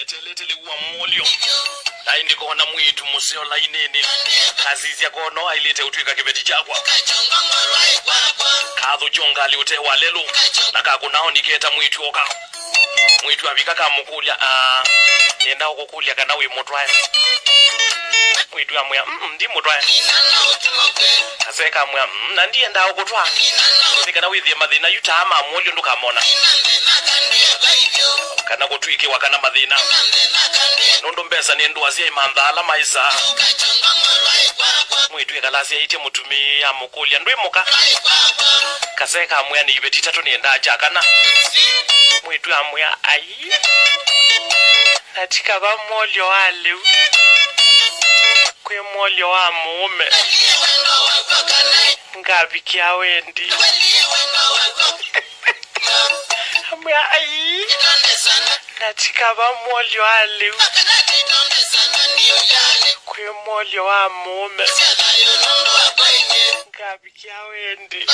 letele wa mwolyo na indiko na Mwiitu museo la inene kazizi ya kono ailete utwika kibeti chakwa kadhu jonga liute walelu na kakunao niketa Mwiitu oka Mwiitu abikaka mukulya nenda okukulya kana we mutwaye Mwiitu amya ndi mutwaye aseka amya na ndiye nda okutwa nikana withie mathina yutama mwolyo ndukamona kana kutwike wakana mathina nondo mbesa ni ndwazi imandhala maisa Mwiitu ekalasia ite mutumi amukulya ndwimuka kaseka amya ni ibeti tatu ni ndaja kana Mwiitu amya ai natika ba mwolyo wale kwe mwolyo wa mume ngabikia wendi amya ai natika ba mwolyo wale kwe mwolyo wa mume ngabikia wendi